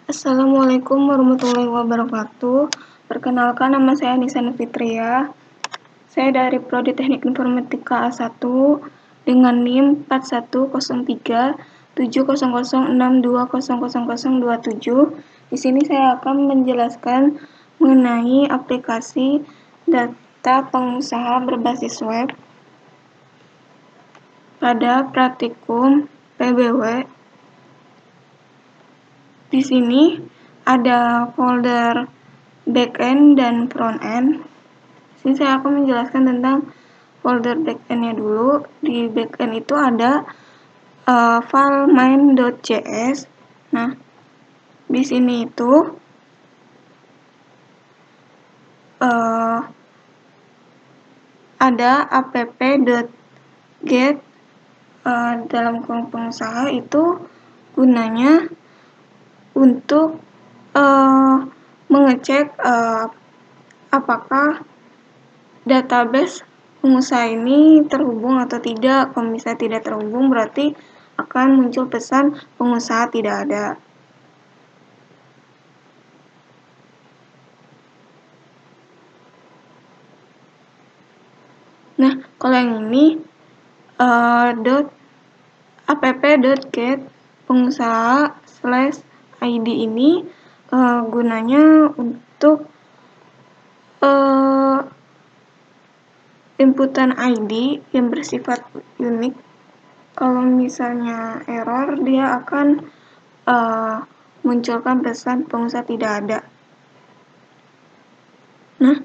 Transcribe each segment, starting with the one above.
Assalamualaikum warahmatullahi wabarakatuh. Perkenalkan, nama saya Anissa Fitria. Saya dari Prodi Teknik Informatika A1 dengan NIM 41037006200027. Di sini saya akan menjelaskan mengenai aplikasi data pengusaha berbasis web pada praktikum PBW. Di sini ada folder backend dan frontend. Di sini saya akan menjelaskan tentang folder backend-nya dulu. Di backend itu ada file main.js. Nah, di sini itu ada app.get dalam kolom pengusaha itu gunanya untuk mengecek apakah database pengusaha ini terhubung atau tidak. Kalau misalnya tidak terhubung, berarti akan muncul pesan pengusaha tidak ada. Nah, kalau yang ini app.get pengusaha /id ini gunanya untuk inputan ID yang bersifat unik. Kalau misalnya error, dia akan munculkan pesan pengusaha tidak ada. Nah,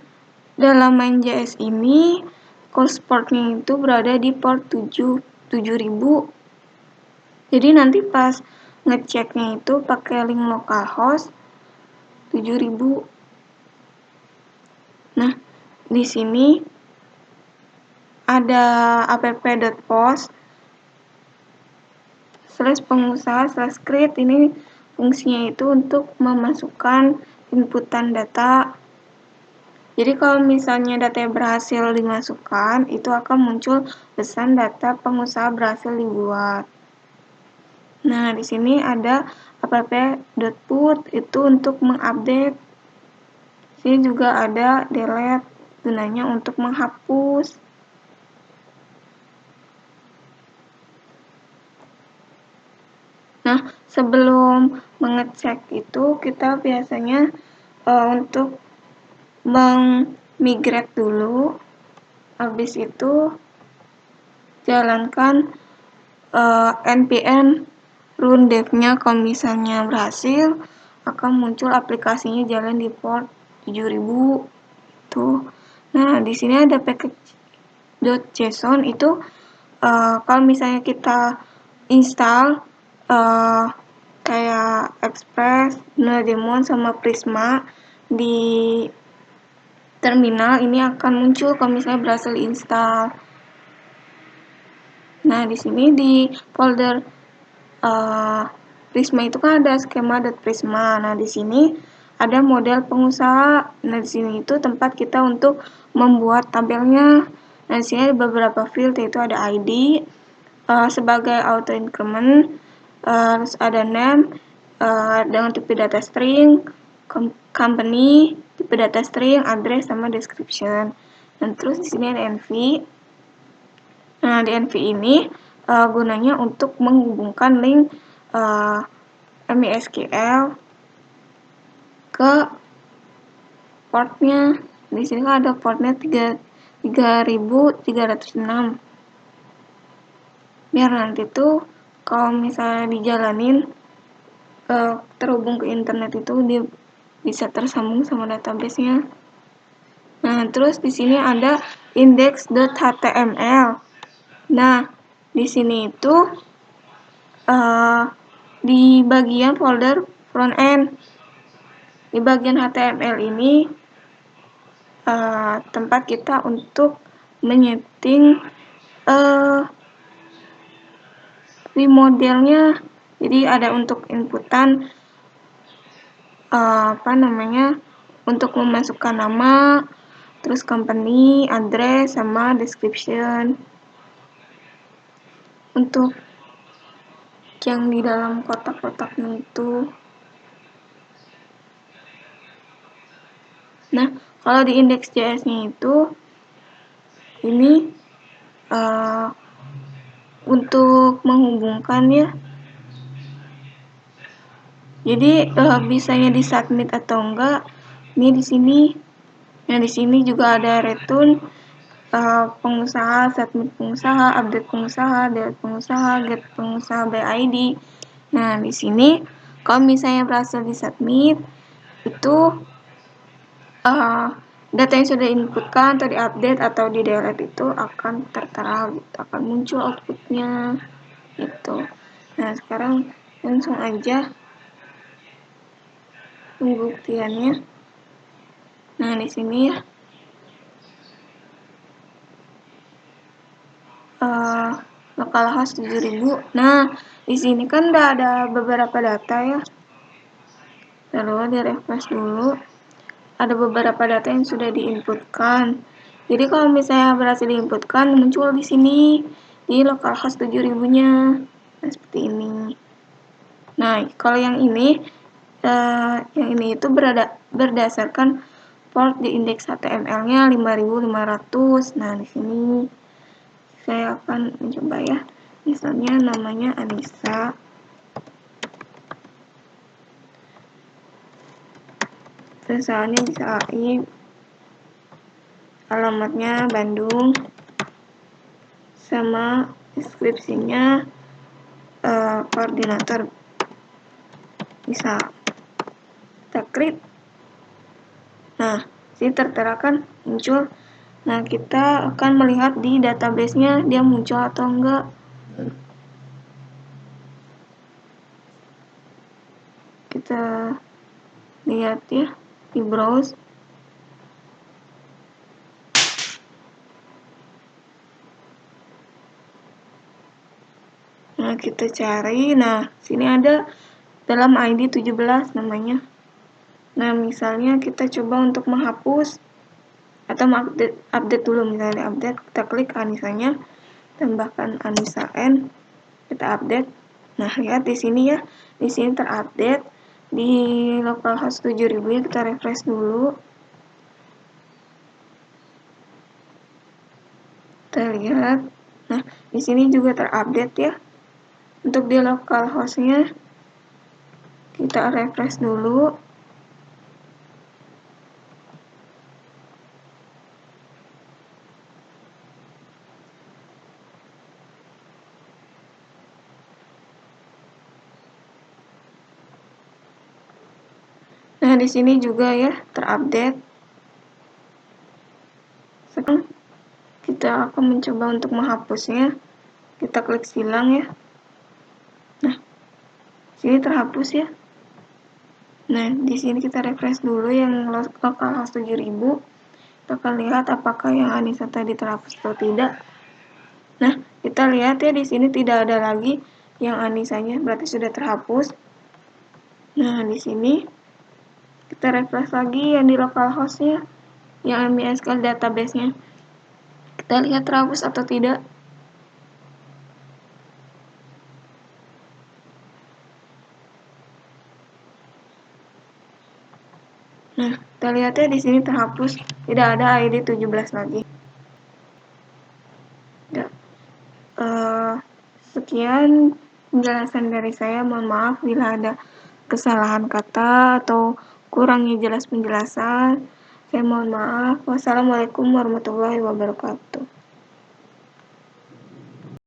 dalam main.js ini call portnya itu berada di port 7000. Jadi nanti pas ngeceknya itu pakai link localhost 7000. Nah, di sini ada app.post /pengusaha/create. Ini fungsinya itu untuk memasukkan inputan data. Jadi kalau misalnya data berhasil dimasukkan, itu akan muncul pesan data pengusaha berhasil dibuat. Nah, di sini ada app.put, itu untuk mengupdate. Sini juga ada delete, gunanya untuk menghapus. Nah, sebelum mengecek itu kita biasanya untuk migrate dulu. Habis itu jalankan npm run dev-nya. Kalau misalnya berhasil, akan muncul aplikasinya jalan di port 7000 tuh. Nah, di sini ada package.json itu kalau misalnya kita install kayak Express, Demon sama Prisma di terminal, ini akan muncul kalau misalnya berhasil install. Nah, di sini di folder Prisma itu kan ada skema.prisma. Nah, di sini ada model pengusaha. Nah, di sini itu tempat kita untuk membuat tabelnya. Nah, di sini ada beberapa field, yaitu ada ID sebagai auto increment, terus ada name dengan tipe data string, company tipe data string, address sama description. Dan terus di sini ada NV. Nah, di NV ini gunanya untuk menghubungkan link MySQL ke portnya. Di sini kan ada portnya 3306. Biar nanti tuh kalau misalnya dijalanin terhubung ke internet itu dia bisa tersambung sama database-nya. Nah, terus di sini ada index.html. Nah, di sini itu di bagian folder front-end. Di bagian HTML ini tempat kita untuk menyeting modelnya. Jadi ada untuk inputan untuk memasukkan nama, terus company, address, sama description. Untuk yang di dalam kotak-kotaknya itu Nah, kalau di index.js-nya itu ini untuk menghubungkan ya. Jadi bisanya disubmit atau enggak ini di sini. Nah, di sini juga ada return pengusaha, submit pengusaha, update pengusaha, delete pengusaha, get pengusaha by ID. Nah, di sini kalau misalnya berhasil disubmit itu data yang sudah inputkan atau diupdate atau di delete itu akan tertera gitu, akan muncul outputnya gitu. Nah, sekarang langsung aja pembuktiannya. Nah, di sini ya localhost 7000. Nah, di sini kan udah ada beberapa data ya. Lalu di refresh dulu. Ada beberapa data yang sudah diinputkan. Jadi kalau misalnya berhasil diinputkan muncul di sini di localhost 7000-nya. Nah, seperti ini. Nah, kalau yang ini itu berdasarkan port di indeks HTML-nya 5500. Nah, di sini saya akan mencoba ya. Misalnya namanya Anissa. Misalnya bisa AI. Alamatnya Bandung. Sama deskripsinya koordinator. Bisa kita klik. Nah, sini tertera kan muncul. Nah, kita akan melihat di database-nya dia muncul atau enggak. Kita lihat ya di browse. Nah, kita cari. Nah, sini ada dalam ID 17 namanya. Nah, misalnya kita coba untuk menghapus atau update dulu, misalnya update, kita klik Anissanya, tambahkan Anissa N, kita update. Nah, lihat di sini ya, di sini terupdate di localhost 7000 kita refresh dulu. Kita lihat. Nah, di sini juga terupdate ya. Untuk di localhost-nya kita refresh dulu. Nah, di sini juga ya terupdate. Sekarang kita akan mencoba untuk menghapusnya. Kita klik silang ya. Nah, sini terhapus ya. Nah, di sini kita refresh dulu yang localhost 7000. Kita akan lihat apakah yang Anissa tadi terhapus atau tidak. Nah, kita lihat ya di sini tidak ada lagi yang Anissanya, berarti sudah terhapus. Nah, di sini kita refresh lagi yang di localhost-nya, yang MySQL database-nya. Kita lihat terhapus atau tidak. Nah, kita lihat ya di sini terhapus, tidak ada ID 17 lagi. Ya. Sekian penjelasan dari saya. Mohon maaf bila ada kesalahan kata atau kurangnya jelas penjelasan. Saya mohon maaf. Wassalamualaikum warahmatullahi wabarakatuh.